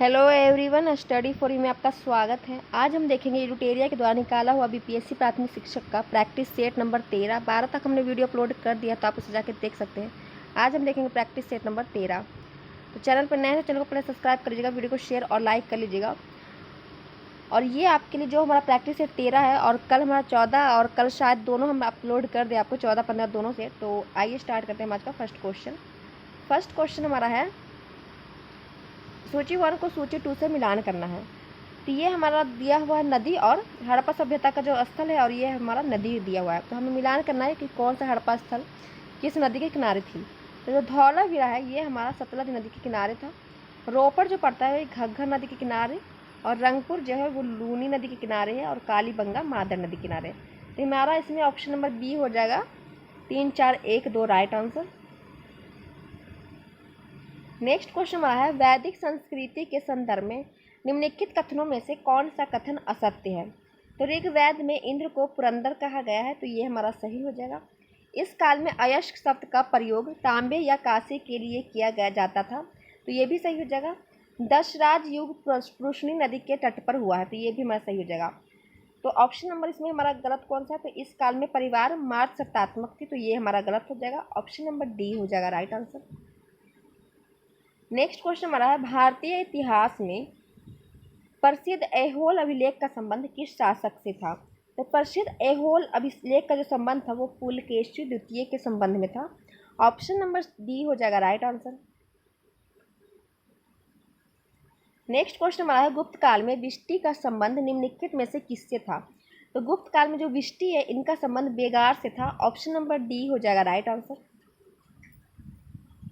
Hello everyone, study for you में आपका स्वागत है। आज हम देखेंगे एडुटेरिया के द्वारा निकाला हुआ बीपीएससी प्राथमिक शिक्षक का प्रैक्टिस सेट नंबर 13 तक हमने वीडियो अपलोड कर दिया, तो आप उसे जाकर देख सकते हैं। आज हम देखेंगे प्रैक्टिस सेट नंबर 13। तो चैनल पर नए हैं, चैनल को पहले सब्सक्राइब कर लीजिएगा, वीडियो को शेयर और लाइक कर लीजिएगा। और ये आपके लिए जो हमारा प्रैक्टिस सेट 13 है, और कल हमारा 14 और कल शायद दोनों हम अपलोड कर दें आपको 14-15 दोनों से। तो आइए स्टार्ट करते हैं आज का फर्स्ट क्वेश्चन। फर्स्ट क्वेश्चन हमारा है, सूची 1 को सूची 2 से मिलान करना है। तो ये हमारा दिया हुआ है नदी और हड़प्पा सभ्यता का जो स्थल है, और ये हमारा नदी दिया हुआ है। तो हमें मिलान करना है कि कौन सा हड़प्पा स्थल किस नदी के किनारे थी। तो जो धौलावीरा है ये हमारा सतलज नदी के किनारे था। रोपड़ जो पड़ता है घग्गर नदी के किनारे, और रंगपुर जो है वो लूनी नदी के किनारे है, और कालीबंगा मादर नदी के किनारे। तो हमारा इसमें ऑप्शन नंबर बी हो जाएगा। 3, 4, 1, 2 राइट आंसर। नेक्स्ट क्वेश्चन हमारा है, वैदिक संस्कृति के संदर्भ में निम्नलिखित कथनों में से कौन सा कथन असत्य है। तो ऋग्वेद में इंद्र को पुरंदर कहा गया है, तो ये हमारा सही हो जाएगा। इस काल में अयस्क शब्द का प्रयोग तांबे या कांसे के लिए किया गया जाता था, तो ये भी सही हो जाएगा। दशराज युग पुरुषनी नदी के तट पर हुआ है, तो ये भी हमारा सही हो जाएगा। तो ऑप्शन नंबर इसमें हमारा गलत कौन सा है, तो इस काल में परिवार मार्ग सत्तात्मक थी, तो ये हमारा गलत हो जाएगा। ऑप्शन नंबर डी हो जाएगा राइट आंसर। नेक्स्ट क्वेश्चन हमारा है, भारतीय इतिहास में प्रसिद्ध ऐहोल अभिलेख का संबंध किस शासक से था। तो प्रसिद्ध ऐहोल अभिलेख का जो संबंध था वो पुलकेशी द्वितीय के संबंध में था। ऑप्शन नंबर डी हो जाएगा राइट आंसर। नेक्स्ट क्वेश्चन हमारा है, गुप्त काल में विष्टि का संबंध निम्नलिखित में से किससे था। तो गुप्त काल में जो विष्टि है इनका संबंध बेगार से था। ऑप्शन नंबर डी हो जाएगा राइट आंसर।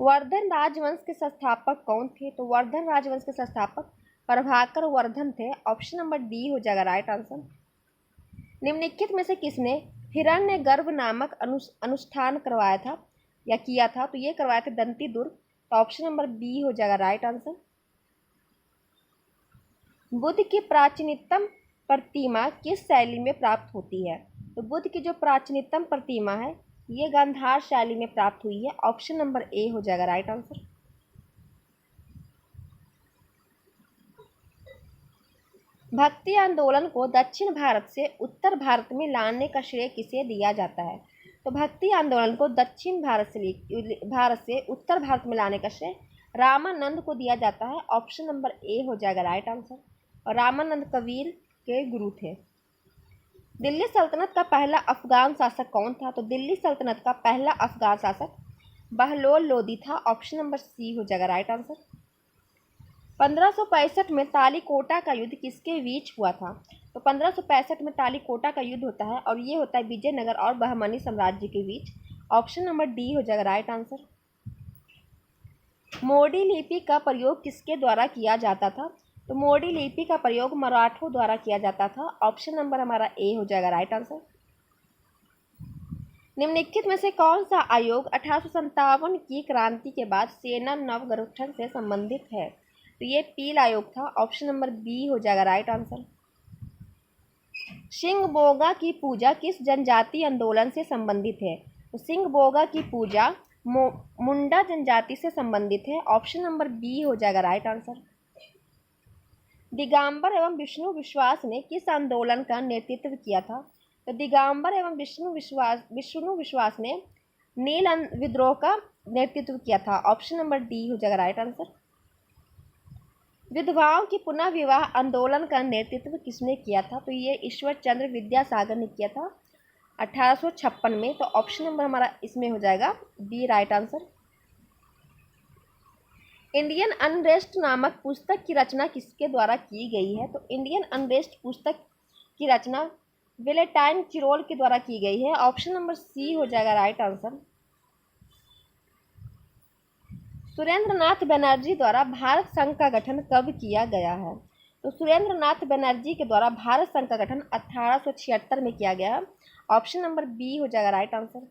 वर्धन राजवंश के संस्थापक कौन थे। तो वर्धन राजवंश के संस्थापक प्रभाकर वर्धन थे। ऑप्शन नंबर डी हो जाएगा राइट आंसर। निम्नलिखित में से किसने हिरण्यगर्भ नामक अनुष्ठान करवाया था या किया था। तो ये करवाया था दंती दुर्ग। तो ऑप्शन नंबर बी हो जाएगा राइट आंसर। बुद्ध की प्राचीनतम प्रतिमा किस शैली में प्राप्त होती है। तो बुद्ध की जो प्राचीनतम प्रतिमा है ये गांधार शैली में प्राप्त हुई है। ऑप्शन नंबर ए हो जाएगा राइट आंसर। भक्ति आंदोलन को दक्षिण भारत से उत्तर भारत में लाने का श्रेय किसे दिया जाता है। तो भक्ति आंदोलन को दक्षिण भारत से उत्तर भारत में लाने का श्रेय रामानंद को दिया जाता है। ऑप्शन नंबर ए हो जाएगा राइट आंसर। और रामानंद कबीर के गुरु थे। दिल्ली सल्तनत का पहला अफगान शासक कौन था। तो दिल्ली सल्तनत का पहला अफगान शासक बहलोल लोदी था। ऑप्शन नंबर सी हो जाएगा राइट आंसर। 1565 में तालीकोटा का युद्ध किसके बीच हुआ था। तो 1565 में तालीकोटा का युद्ध होता है, और ये होता है विजयनगर और बहमनी साम्राज्य के बीच। ऑप्शन नंबर डी हो जाएगा राइट आंसर। मोडी लिपि का प्रयोग किसके द्वारा किया जाता था। तो मोडी लिपि का प्रयोग मराठों द्वारा किया जाता था। ऑप्शन नंबर हमारा ए हो जाएगा राइट आंसर। निम्नलिखित में से कौन सा आयोग 1857 की क्रांति के बाद सेना नवगठन से संबंधित है। तो ये पील आयोग था। ऑप्शन नंबर बी हो जाएगा राइट आंसर। सिंह बोगा की पूजा किस जनजाति आंदोलन से संबंधित है। तो सिंह बोगा की पूजा मुंडा जनजाति से संबंधित है। ऑप्शन नंबर बी हो जाएगा राइट आंसर। दिगंबर एवं विष्णु विश्वास ने किस आंदोलन का नेतृत्व किया था। तो दिगंबर एवं विष्णु विश्वास ने नील विद्रोह का नेतृत्व किया था। ऑप्शन नंबर डी हो जाएगा राइट आंसर। विधवाओं की पुनः विवाह आंदोलन का नेतृत्व किसने किया था। तो ये ईश्वर चंद्र विद्यासागर ने किया था 1856 में। तो ऑप्शन नंबर हमारा इसमें हो जाएगा B right answer. Indian unrest नामक पुस्तक की रचना किसके द्वारा की गई है। तो इंडियन अनरेस्ट पुस्तक की रचना वेलेंटाइन चिरोल के द्वारा की गई है। ऑप्शन नंबर सी हो जाएगा राइट आंसर। सुरेंद्रनाथ बनर्जी द्वारा भारत संघ का गठन कब किया गया है। तो सुरेंद्रनाथ बनर्जी के द्वारा भारत संघ का गठन 1876 में किया गया है। ऑप्शन नंबर बी हो जाएगा राइट आंसर।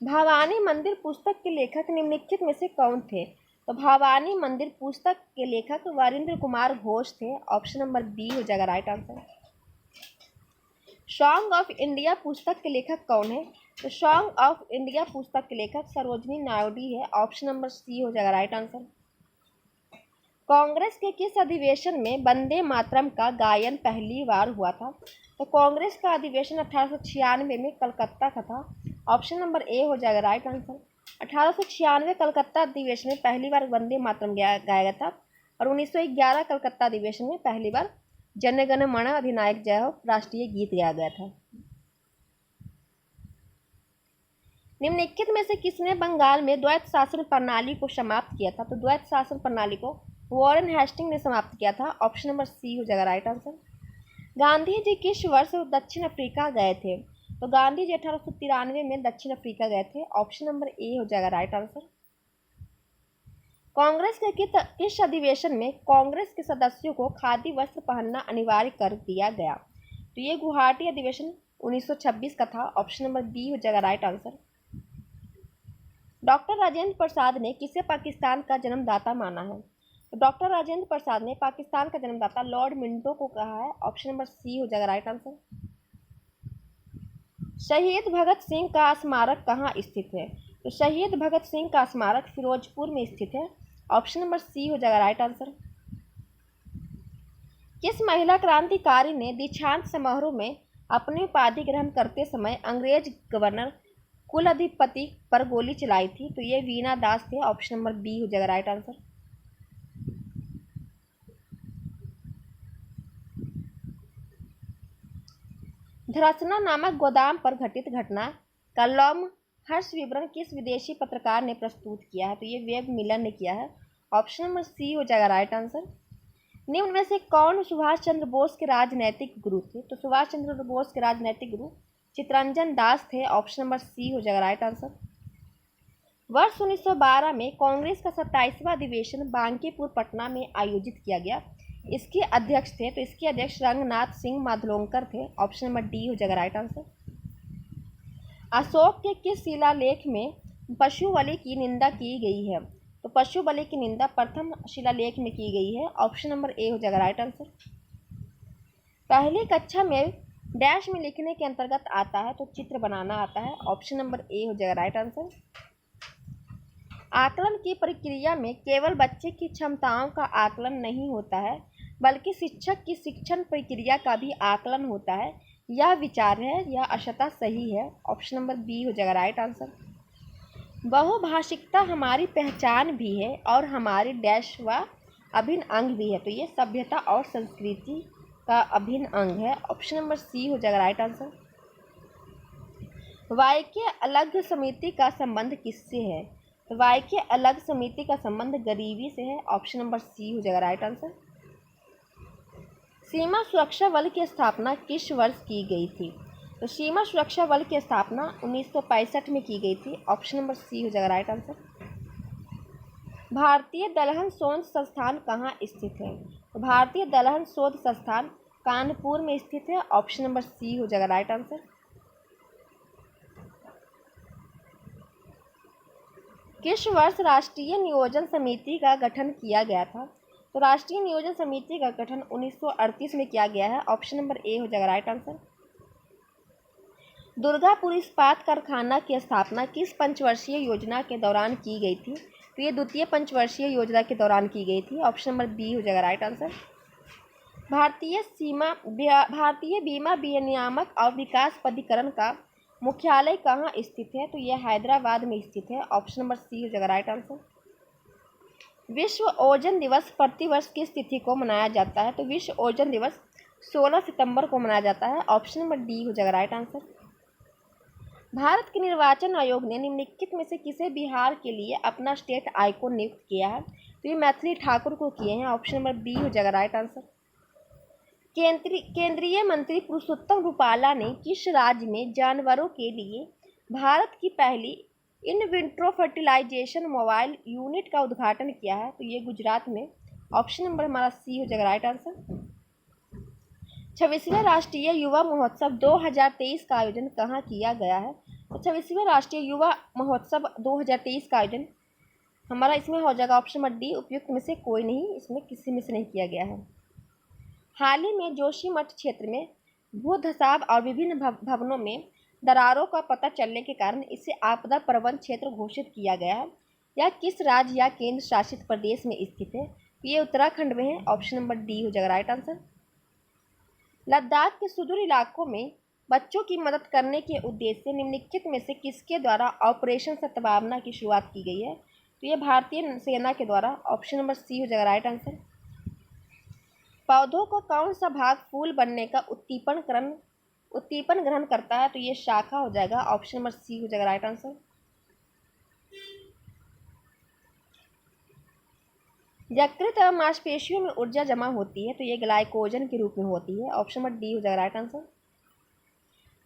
भवानी मंदिर पुस्तक के लेखक निम्नलिखित में से कौन थे। तो भवानी मंदिर पुस्तक के लेखक वरिंद्र कुमार घोष थे। ऑप्शन नंबर बी हो जाएगा right answer. Song of India पुस्तक के लेखक कौन है। तो सॉन्ग ऑफ इंडिया पुस्तक के लेखक सरोजनी नायडू है। ऑप्शन नंबर सी हो जाएगा राइट आंसर। कांग्रेस के किस अधिवेशन में वंदे मातरम का गायन पहली बार हुआ था? तो कांग्रेस का अधिवेशन 1896 में कलकत्ता का था। ऑप्शन नंबर ए हो जाएगा राइट आंसर। 1896 कलकत्ता अधिवेशन में पहली बार वंदे मातरम गाया गया था और 1911 कलकत्ता अधिवेशन में पहली बार जन गण मन अधिनायक जय हो राष्ट्रीय गीत गाया गया था। निम्नलिखित में से किसने बंगाल में द्वैत शासन प्रणाली को समाप्त किया था? तो द्वैत शासन प्रणाली को वॉरेन हेस्टिंग ने समाप्त किया था। ऑप्शन नंबर सी हो जाएगा राइट आंसर। गांधी जी किस वर्ष दक्षिण अफ्रीका गए थे? तो गांधी जी 1893 में दक्षिण अफ्रीका गए थे। ऑप्शन नंबर ए हो जाएगा राइट आंसर। कांग्रेस के किस अधिवेशन में कांग्रेस के सदस्यों को खादी वस्त्र पहनना अनिवार्य कर दिया गया? तो ये गुवाहाटी अधिवेशन 1926 का था। ऑप्शन नंबर बी हो जाएगा right answer. Doctor Rajendra Prasad ने किसे पाकिस्तान का जन्मदाता माना है? तो डॉक्टर राजेंद्र प्रसाद ने पाकिस्तान का जन्मदाता लॉर्ड मिंटो को कहा है। ऑप्शन नंबर सी हो जाएगा राइट आंसर। शहीद भगत सिंह का स्मारक कहाँ स्थित है? तो शहीद भगत सिंह का स्मारक फिरोजपुर में स्थित है। ऑप्शन नंबर सी हो जाएगा राइट आंसर। किस महिला क्रांतिकारी ने दीक्षांत समारोह में अपनी उपाधि ग्रहण करते समय अंग्रेज गवर्नर कुलाधिपति पर गोली चलाई थी? तो ये वीना दास थे। ऑप्शन नंबर बी हो जाएगा राइट आंसर। धरसना नामक गोदाम पर घटित घटना का लौह हर्ष विवरण किस विदेशी पत्रकार ने प्रस्तुत किया है? तो ये वेब मिलर ने किया है। ऑप्शन नंबर सी हो जाएगा राइट आंसर। निम्न में से कौन सुभाष चंद्र बोस के राजनैतिक गुरु थे? तो सुभाष चंद्र बोस के राजनैतिक गुरु चित्तरंजन दास थे। ऑप्शन नंबर सी हो जाएगा राइट आंसर। वर्ष 1912 में कांग्रेस का 27वां अधिवेशन बांकीपुर पटना में आयोजित किया गया। इसके अध्यक्ष थे, तो इसके अध्यक्ष रंगनाथ सिंह माधलोंकर थे। ऑप्शन नंबर डी हो जाएगा राइट आंसर। अशोक के किस शिलालेख में पशु बलि की निंदा की गई है? तो पशु बलि की निंदा प्रथम शिलालेख में की गई है। ऑप्शन नंबर ए हो जाएगा राइट आंसर। पहली कक्षा में डैश में लिखने के अंतर्गत आता है, तो चित्र बनाना आता है। ऑप्शन नंबर ए हो जाएगा राइट आंसर। आकलन की प्रक्रिया में केवल बच्चे की क्षमताओं का आकलन नहीं होता है, बल्कि शिक्षक की शिक्षण प्रक्रिया का भी आकलन होता है। यह विचार है, यह अशता सही है। ऑप्शन नंबर बी हो जाएगा राइट आंसर। बहुभाषिकता हमारी पहचान भी है और हमारी डैश व अभिन्न अंग भी है। तो ये सभ्यता और संस्कृति का अभिन्न अंग है। ऑप्शन नंबर सी हो जाएगा राइट आंसर। वायके अलग समिति का संबंध किससे है? तो वायके अलग समिति का संबंध गरीबी से है। ऑप्शन नंबर सी हो जाएगा राइट आंसर। सीमा सुरक्षा बल की स्थापना किस वर्ष की गई थी? तो सीमा सुरक्षा बल की स्थापना 1965 में की गई थी। ऑप्शन नंबर सी हो जाएगा राइट आंसर। भारतीय दलहन शोध संस्थान कहाँ स्थित है? तो भारतीय दलहन शोध संस्थान कानपुर में स्थित है। ऑप्शन नंबर सी हो जाएगा राइट आंसर। किस वर्ष राष्ट्रीय नियोजन समिति का गठन किया गया था? तो राष्ट्रीय नियोजन समिति का गठन 1938 में किया गया है। ऑप्शन नंबर ए हो जाएगा राइट आंसर। दुर्गापुर इस्पात कारखाना की स्थापना किस पंचवर्षीय योजना के दौरान की गई थी? तो ये द्वितीय पंचवर्षीय योजना के दौरान की गई थी। ऑप्शन नंबर बी हो जाएगा राइट आंसर। भारतीय बीमा विनियामक और विकास प्राधिकरण का मुख्यालय कहाँ स्थित है? तो यह हैदराबाद में स्थित है। ऑप्शन नंबर सी हो जाएगा राइट आंसर। विश्व ओजोन दिवस प्रतिवर्ष किस तिथि को मनाया जाता है? तो विश्व ओजोन दिवस 16 सितंबर को मनाया जाता है। ऑप्शन नंबर डी हो जाएगा राइट आंसर। भारत के निर्वाचन आयोग ने निम्नलिखित में से किसे बिहार के लिए अपना स्टेट आइकॉन नियुक्त किया है? तो ये मैथिली ठाकुर को किए हैं। ऑप्शन नंबर बी हो जाएगा राइट आंसर। केंद्रीय मंत्री पुरुषोत्तम रूपाला ने किस राज्य में जानवरों के लिए भारत की पहली in vitro fertilization mobile unit का उद्घाटन किया है? तो ये गुजरात में। ऑप्शन नंबर हमारा सी हो जाएगा राइट आंसर। 26वें राष्ट्रीय युवा महोत्सव 2023 का आयोजन कहाँ किया गया है? तो 26वें राष्ट्रीय युवा महोत्सव 2023 का आयोजन हमारा इसमें हो जाएगा ऑप्शन नंबर डी, उपयुक्त में से कोई नहीं, इसमें किसी में से नहीं किया गया है। हाल ही में जोशीमठ क्षेत्र में भूधसाव और विभिन्न भवनों में दरारों का पता चलने के कारण इसे आपदा प्रबंधन क्षेत्र घोषित किया गया है। यह किस राज्य या केंद्र शासित प्रदेश में स्थित है? ये उत्तराखंड में है, ऑप्शन नंबर डी हो जाएगा राइट आंसर। लद्दाख के सुदूर इलाकों में बच्चों की मदद करने के उद्देश्य से निम्नलिखित में से किसके द्वारा ऑपरेशन सद्भावना की शुरुआत की गई है? तो ये भारतीय सेना के द्वारा, ऑप्शन नंबर सी हो जाएगा राइट आंसर। पौधों का कौन सा भाग फूल बनने का उद्दीपन ग्रहण करता है? तो ये शाखा हो जाएगा, ऑप्शन नंबर सी हो जाएगा राइट आंसर। यकृत एवं मांसपेशियों में ऊर्जा जमा होती है, तो ये ग्लाइकोजन के रूप में होती है, ऑप्शन नंबर डी हो जाएगा राइट आंसर।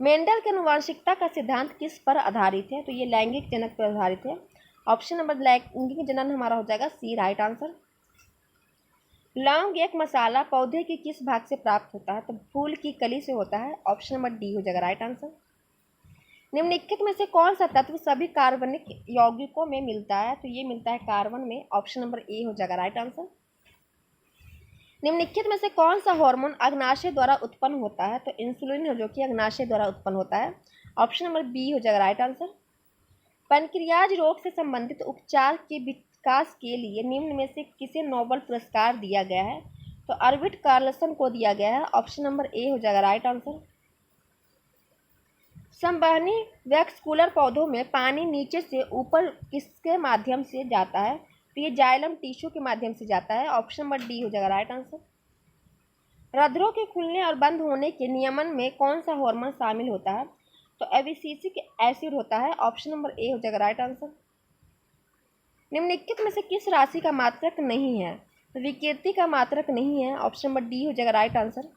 मेंडल के आनुवंशिकता का सिद्धांत किस पर आधारित है? तो ये लैंगिक जनक पर आधारित है, ऑप्शन नंबर लैंगिक जनन हमारा हो जाएगा सी राइट आंसर। लौंग एक मसाला पौधे के किस भाग से प्राप्त होता है? तो फूल की कली से होता है, ऑप्शन नंबर डी हो जाएगा राइट आंसर। निम्नलिखित में से कौन सा तत्व सभी कार्बनिक यौगिकों में मिलता है? तो ये मिलता है कार्बन में, ऑप्शन नंबर ए हो जाएगा राइट आंसर। निम्नलिखित में से कौन सा हार्मोन अग्नाशय द्वारा उत्पन्न होता है? तो इंसुलिन है जो कि अग्नाशय द्वारा उत्पन्न होता है, ऑप्शन नंबर बी हो जाएगा राइट आंसर। पैनक्रियाज रोग से संबंधित उपचार के विकास के लिए निम्न में से किसे नोबेल पुरस्कार दिया गया है? तो आर्विड कार्लसन को दिया गया है, ऑप्शन नंबर ए हो जाएगा राइट आंसर। संवहनी वैक्सकुलर पौधों में पानी नीचे से ऊपर किसके माध्यम से जाता है? तो ये जाइलम टिश्यू के माध्यम से जाता है, ऑप्शन नंबर डी हो जाएगा राइट आंसर। रंध्रों के खुलने और बंद होने के नियमन में कौन सा हार्मोन शामिल होता है? तो एबिसिसिक एसिड होता है, ऑप्शन नंबर ए हो जाएगा राइट आंसर। निम्नलिखित में से किस राशि का मात्रक नहीं है? तो विकृति का मात्रक नहीं है, ऑप्शन नंबर डी हो जाएगा राइट आंसर।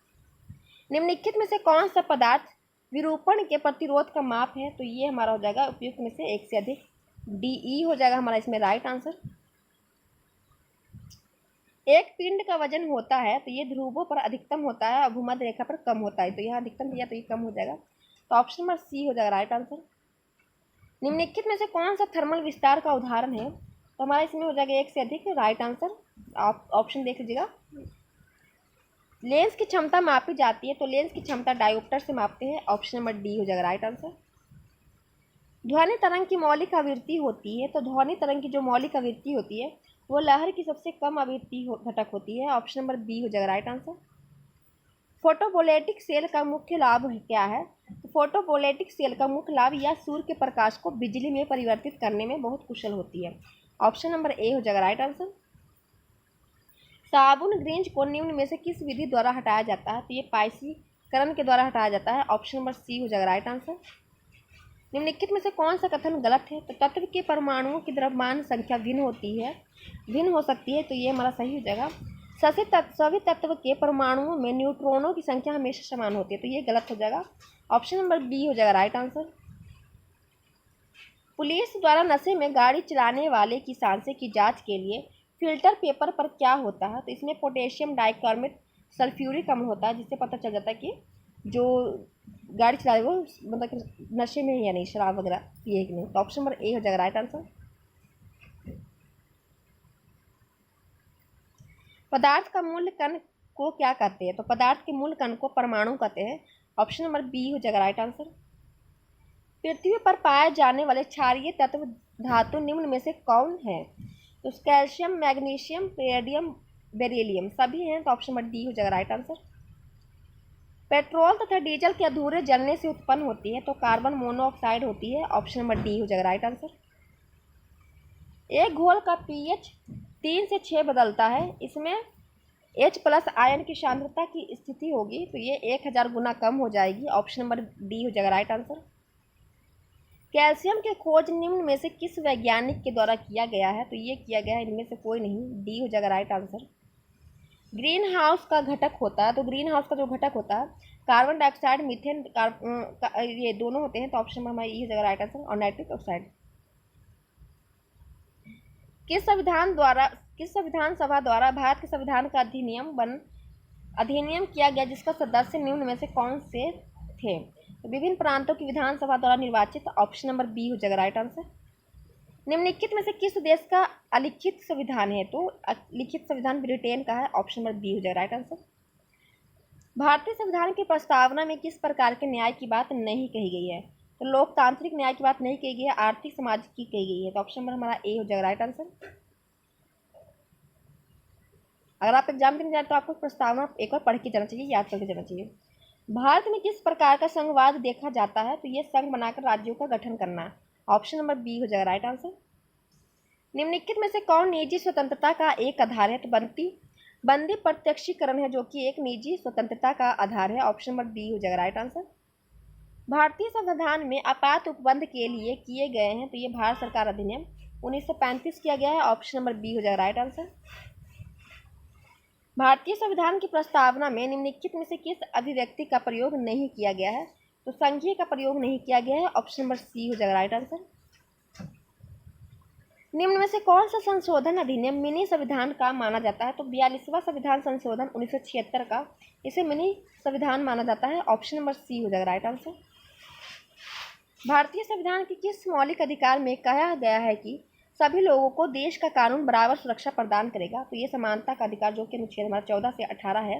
निम्नलिखित में से कौन सा पदार्थ विरूपण के प्रतिरोध का माप है? तो ये हमारा हो जाएगा उपयुक्त में से एक से अधिक, डीई हो जाएगा हमारा इसमें राइट आंसर। एक पिंड का वजन होता है, तो ये ध्रुवों पर अधिकतम होता है और भूमध्य रेखा पर कम होता है, तो यहाँ अधिकतम दिया तो ये कम हो जाएगा, तो ऑप्शन नंबर सी हो जाएगा राइट आंसर। निम्नलिखित में से कौन सा थर्मल विस्तार का उदाहरण है? तो हमारा इसमें हो जाएगा एक से अधिक, राइट आंसर। ऑप्शन देख लीजिएगा। लेंस की क्षमता मापी जाती है, तो लेंस की क्षमता डायोप्टर से मापते हैं, ऑप्शन नंबर डी हो जाएगा राइट आंसर। ध्वनि तरंग की मौलिक आवृत्ति होती है, तो ध्वनि तरंग की जो मौलिक आवृत्ति होती है वो लहर की सबसे कम आवृत्ति घटक होती है, ऑप्शन नंबर बी हो जाएगा राइट आंसर। फोटोवोल्टिक सेल का मुख्य लाभ क्या है? तो फोटोवोल्टिक सेल का मुख्य लाभ यह सूर्य के प्रकाश को बिजली में परिवर्तित करने में बहुत कुशल होती है, ऑप्शन नंबर ए हो जाएगा राइट आंसर। साबुन ग्रींज को निम्न में से किस विधि द्वारा हटाया जाता है? तो ये पाइसीकरण के द्वारा हटाया जाता है, ऑप्शन नंबर सी हो जाएगा राइट आंसर। निम्नलिखित में से कौन सा कथन गलत है? तो तत्व के परमाणुओं की द्रव्यमान संख्या भिन्न हो सकती है, तो ये हमारा सही हो जाएगा। सभी तत्व के परमाणुओं में न्यूट्रॉनों की संख्या हमेशा समान होती है, तो ये गलत हो जाएगा, ऑप्शन नंबर बी हो जाएगा राइट आंसर। पुलिस द्वारा नशे में गाड़ी चलाने वाले की सांसें की जांच के लिए फिल्टर पेपर पर क्या होता है? तो इसमें पोटेशियम डाइकार्बोनेट सल्फ्यूरिक अम्ल होता है, जिससे पता चल जाता है कि जो गाड़ी चला रहे वो मतलब कि नशे में है या नहीं, शराब वगैरह पिए कि नहीं, तो ऑप्शन नंबर ए हो जाएगा राइट आंसर। पदार्थ का मूल कण को क्या कहते हैं? तो पदार्थ के मूल कण को परमाणु कहते हैं, ऑप्शन नंबर बी हो जाएगा राइट आंसर। पृथ्वी पर पाए जाने वाले क्षारीय तत्व धातु निम्न में से कौन है? तो कैल्शियम, मैग्नीशियम, पेरियम, बेरिलियम सभी हैं, तो ऑप्शन नंबर डी हो जाएगा राइट आंसर। पेट्रोल तथा डीजल के अधूरे जलने से उत्पन्न होती है, तो कार्बन मोनोऑक्साइड होती है, ऑप्शन नंबर डी हो जाएगा राइट आंसर। एक घोल का पीएच 3 से 6 बदलता है, इसमें H+ आयन की सांद्रता की स्थिति होगी, तो ये 1000 गुना कम हो जाएगी, ऑप्शन नंबर डी हो जाएगा राइट आंसर। कैल्शियम की खोज निम्न में से किस वैज्ञानिक के द्वारा किया गया है? तो ये किया गया है इनमें से कोई नहीं, डी हो जाएगा राइट आंसर। ग्रीन हाउस का घटक होता है, तो ग्रीन हाउस का जो घटक होता है कार्बन डाइऑक्साइड, मीथेन ये दोनों होते हैं, तो ऑप्शन में हमारा ये हो जाएगा राइट आंसर, और नाइट्रिक ऑक्साइड। किस संविधान सभा द्वारा भारत के संविधान का अधिनियम किया गया, जिसका सदस्य निम्न में से कौन से थे? तो विभिन्न प्रांतों की विधानसभा द्वारा निर्वाचित, ऑप्शन नंबर बी हो जाएगा राइट आंसर। निम्नलिखित में से किस देश का अलिखित संविधान है? तो लिखित संविधान ब्रिटेन का है, ऑप्शन नंबर बी हो जाएगा राइट आंसर। भारतीय संविधान की प्रस्तावना में किस प्रकार के न्याय की बात नहीं कही गई है? तो लोकतांत्रिक न्याय की बात नहीं कही गई है, आर्थिक समाज की कही गई है, तो ऑप्शन नंबर हमारा ए हो जाएगा राइट आंसर। अगर आप एग्जाम देने जाए तो आपको प्रस्तावना एक बार पढ़ के जाना चाहिए, याद करके जाना चाहिए। भारत में किस प्रकार का संघवाद देखा जाता है? तो ये संघ बनाकर राज्यों का गठन करना है। ऑप्शन नंबर बी हो जाएगा राइट आंसर। निम्नलिखित में से कौन निजी स्वतंत्रता का एक आधार है? तो बंदी प्रत्यक्षीकरण है जो कि एक निजी स्वतंत्रता का आधार है। ऑप्शन नंबर डी हो जाएगा राइट आंसर। भारतीय संविधान में आपात उपबंध के लिए किए गए हैं, तो ये भारत सरकार अधिनियम 1935 किया गया है। ऑप्शन नंबर बी हो जाएगा राइट आंसर। भारतीय संविधान की प्रस्तावना में निम्नलिखित में से किस अभिव्यक्ति का प्रयोग नहीं किया गया है? तो संघीय का प्रयोग नहीं किया गया है। ऑप्शन नंबर सी हो जाएगा राइट आंसर। निम्न में से कौन सा संशोधन अधिनियम मिनी संविधान का माना जाता है? तो 42वां संविधान संशोधन 1976 का इसे मिनी संविधान माना जाता है। ऑप्शन नंबर सी हो जाएगा राइट आंसर। भारतीय संविधान के किस मौलिक अधिकार में कहा गया है कि सभी लोगों को देश का कानून बराबर सुरक्षा प्रदान करेगा? तो ये समानता का अधिकार जो कि अनुच्छेद हमारा 14 से 18 है।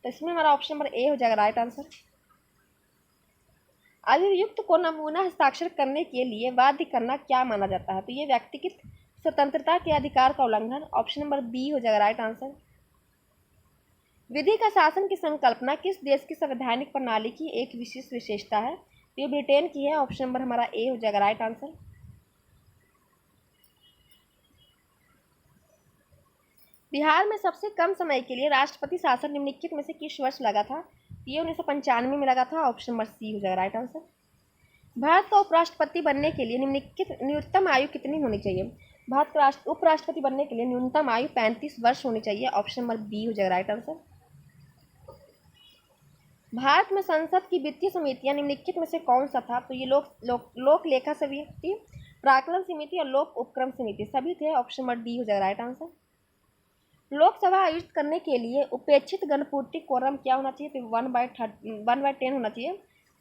तो इसमें हमारा ऑप्शन नंबर ए हो जाएगा राइट आंसर। अभियुक्त को नमूना हस्ताक्षर करने के लिए बाध्य करना क्या माना जाता है? तो ये व्यक्तिगत स्वतंत्रता के अधिकार का उल्लंघन। ऑप्शन नंबर बी हो जाएगा राइट आंसर। विधि का शासन की संकल्पना किस देश की संवैधानिक प्रणाली की एक विशिष्ट विशेषता है? तो ये ब्रिटेन की है। ऑप्शन नंबर हमारा ए हो जाएगा राइट आंसर। बिहार में सबसे कम समय के लिए राष्ट्रपति शासन निम्नलिखित में से किस वर्ष लगा था? ये 1995 में लगा था। ऑप्शन नंबर सी हो जाएगा राइट आंसर। भारत का उपराष्ट्रपति बनने के लिए निम्नलिखित न्यूनतम आयु कितनी होनी चाहिए? भारत का उपराष्ट्रपति बनने के लिए न्यूनतम आयु 35 वर्ष होनी चाहिए। ऑप्शन नंबर बी हो जाएगा राइट आंसर। भारत में संसद की वित्तीय समितियां निम्नलिखित में से कौन सा था? तो ये लोक लेखा समिति, प्राक्कलन समिति और लोक उपक्रम समिति सभी थे। ऑप्शन नंबर डी हो जाएगा राइट आंसर। लोकसभा आयोजित करने के लिए उपेक्षित गणपूर्ति कोरम क्या होना चाहिए? तो 1/10 होना चाहिए।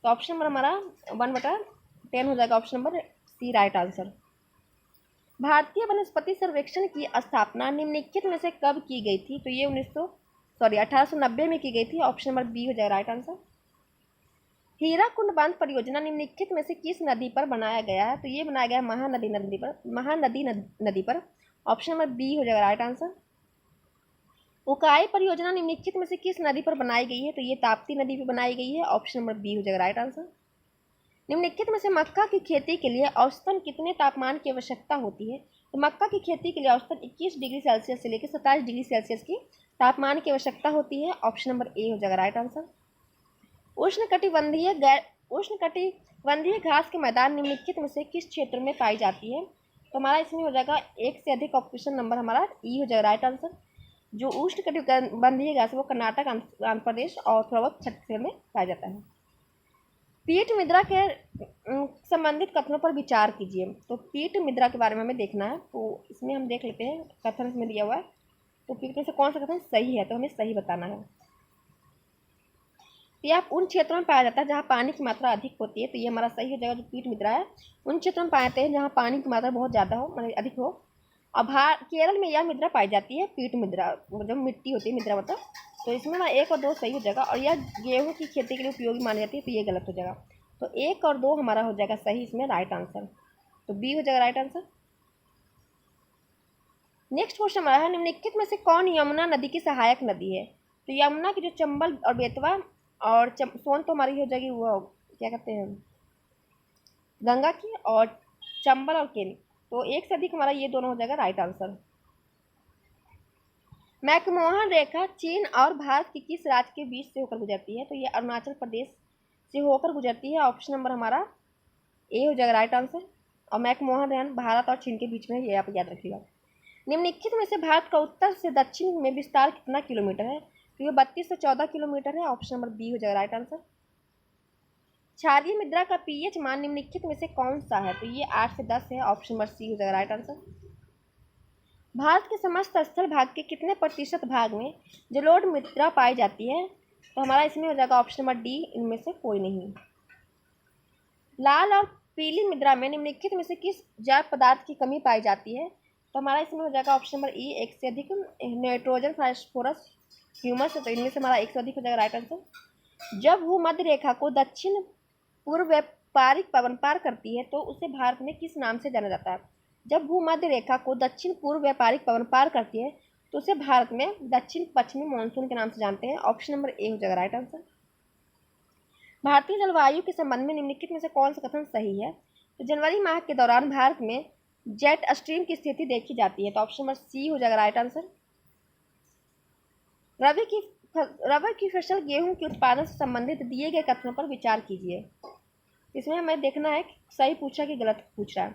तो ऑप्शन नंबर हमारा 1/10 हो जाएगा। Option number C right answer. भारतीय वनस्पति सर्वेक्षण की स्थापना निम्नलिखित में से कब की गई थी? तो ये 1890 में की गई थी। ऑप्शन नंबर बी हो जाएगा राइट आंसर। हीराकुंड बांध परियोजना निम्नलिखित में से किस नदी पर बनाया गया है? तो ये बनाया गया है महानदी नदी पर। ऑप्शन नंबर बी हो जाएगा राइट आंसर। उकाई परियोजना निम्नलिखित में से किस नदी पर बनाई गई है? तो ये ताप्ती नदी पर बनाई गई है। ऑप्शन नंबर बी हो जाएगा राइट आंसर। निम्नलिखित में से मक्का की खेती के लिए औसतन कितने तापमान की आवश्यकता होती है? तो मक्का की खेती के लिए औसतन 21 डिग्री सेल्सियस से लेकर 27 डिग्री सेल्सियस की तापमान की आवश्यकता होती है। ऑप्शन नंबर ए हो जाएगा राइट आंसर। उष्णकटिबंधीय घास के मैदान निम्नलिखित में से किस क्षेत्र में पाई जाती है? तो हमारा इसमें हो जाएगा एक से अधिक। ऑप्शन नंबर हमारा ई हो जाएगा राइट आंसर। जो उष्णकटिबंधीय घास वो कर्नाटक, आंध्र प्रदेश और थोड़ा बहुत छत्तीसगढ़ में पाया जाता है। पीठ मुद्रा के संबंधित कथनों पर विचार कीजिए। तो पीठ मुद्रा के बारे में हमें देखना है, तो इसमें हम देख लेते हैं कथन इसमें दिया हुआ है। तो पीठ में से कौन सा कथन सही है? तो हमें सही बताना है। यह उन क्षेत्रों में पाया जाता है जहाँ पानी की मात्रा अधिक होती है। तो ये हमारा सही हो जाएगा। जो पीठ मुद्रा है उन क्षेत्रों में पाए जाते हैं जहाँ पानी की मात्रा बहुत ज़्यादा हो, मतलब अधिक हो। और केरल में यह मुद्रा पाई जाती है, पीठ मुद्रा, जब मिट्टी होती है मुद्रा मतलब। तो इसमें 1 और 2 सही हो जाएगा। और यह गेहूँ की खेती के लिए उपयोगी मानी जाती है, तो ये गलत हो जाएगा। तो 1 और 2 हमारा हो जाएगा सही, इसमें राइट आंसर। तो बी हो जाएगा राइट आंसर। नेक्स्ट क्वेश्चन हमारा है, निम्नलिखित में से कौन यमुना नदी की सहायक नदी है? तो यमुना की जो चंबल और बेतवा और सोन तो हमारी हो जाएगी वो क्या कहते हैं गंगा की, और चंबल और केन, तो एक से अधिक हमारा ये दोनों हो जाएगा राइट आंसर। मैकमोहन रेखा चीन और भारत के किस राज्य के बीच से होकर गुजरती है? तो ये अरुणाचल प्रदेश से होकर गुजरती है। ऑप्शन नंबर हमारा ए हो जाएगा राइट आंसर। और मैकमोहन रेखा भारत और चीन के बीच में, ये आप याद रखिएगा। निम्नलिखित में से भारत का उत्तर से दक्षिण में विस्तार कितना किलोमीटर है? तो ये 3214 किलोमीटर है। ऑप्शन नंबर बी हो जाएगा राइट आंसर। क्षारीय मृदा का पीएच मान निम्नलिखित में से कौन सा है? तो ये 8 से 10 है। ऑप्शन नंबर सी हो जाएगा राइट आंसर। भारत के समस्त स्थल भाग के कितने प्रतिशत भाग में जलोढ़ मृदा पाई जाती है? तो हमारा इसमें हो जाएगा ऑप्शन नंबर डी, इनमें से कोई नहीं। लाल और पीली मृदा में निम्नलिखित में से किस जैव पदार्थ की कमी पाई जाती है? तो हमारा इसमें हो जाएगा ऑप्शन नंबर ई, एक से अधिक नाइट्रोजन, फास्फोरस, ह्यूमस। तो इनमें से हमारा एक से अधिक हो जाएगा राइट आंसर। जब भूमध्य रेखा को दक्षिण पूर्व व्यापारिक पवन पार करती है तो उसे भारत में किस नाम से जाना जाता है? जब भूमध्य रेखा को दक्षिण पूर्व व्यापारिक पवन पार करती है तो उसे भारत में दक्षिण पश्चिमी मानसून के नाम से जानते हैं। ऑप्शन नंबर ए हो जाएगा राइट आंसर। भारतीय जलवायु के संबंध में निम्नलिखित में से कौन सा कथन सही है? तो जनवरी माह के दौरान भारत में जेट स्ट्रीम की स्थिति देखी जाती है। तो ऑप्शन नंबर सी हो जाएगा राइट आंसर। रबी की फसल गेहूं के उत्पादन से संबंधित दिए गए कथनों पर विचार कीजिए। इसमें हमें देखना है कि सही पूछा कि गलत पूछ रहा है।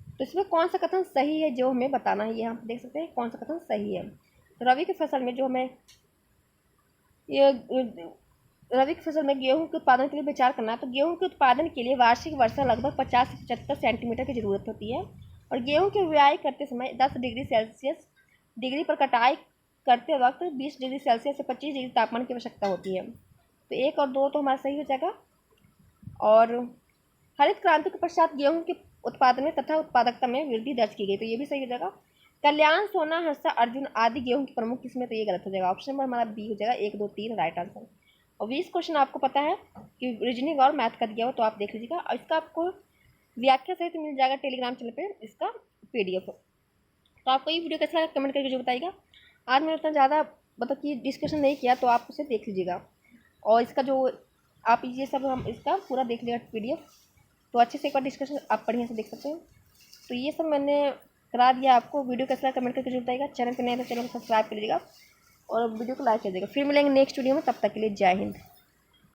तो इसमें कौन सा कथन सही है जो हमें बताना है, ये हम देख सकते हैं कौन सा कथन सही है। तो रबी की फसल में जो हमें रबी की फसल में गेहूं के उत्पादन के लिए विचार करना है, तो गेहूं के उत्पादन के लिए वार्षिक वर्षा लगभग 50 से 75 सेंटीमीटर की जरूरत होती है और गेहूं की बुआई करते समय 10 डिग्री सेल्सियस डिग्री पर कटाई करते वक्त 20 डिग्री सेल्सियस से 25 डिग्री तापमान की आवश्यकता होती है। तो 1 और 2 तो हमारा सही हो जाएगा। और हरित क्रांति के पश्चात गेहूं के उत्पादन में तथा उत्पादकता में वृद्धि दर्ज की गई, तो ये भी सही हो जाएगा। कल्याण, सोना, हर्षा, अर्जुन आदि गेहूं की प्रमुख किस्में, तो ये गलत हो जाएगा। ऑप्शन नंबर हमारा बी हो जाएगा 1, 2, 3 राइट आंसर। और 20 क्वेश्चन आपको पता है कि रीजनिंग और मैथ का दिया हो, तो आप देख लीजिएगा। और इसका आपको व्याख्या सहित मिल जाएगा टेलीग्राम चैनल पे इसका PDF। तो आपको ये वीडियो कैसा लगा कमेंट करके जो बताइएगा। आज मैंने उतना ज़्यादा मतलब कि डिस्कशन नहीं किया, तो आप उसे देख लीजिएगा। और इसका जो आप ये सब हम इसका पूरा देख लीजिएगा PDF, तो अच्छे से एक बार डिस्कशन आप बढ़िया से देख सकते हैं। तो ये सब मैंने करा दिया आपको। वीडियो कैसा लगा कमेंट करके जो बताइएगा। चैनल पर नए तो चैनल को सब्सक्राइब कर लीजिएगा और वीडियो को लाइक कर दीजिएगा। फिर मिलेंगे नेक्स्ट वीडियो में, तब तक के लिए जय हिंद।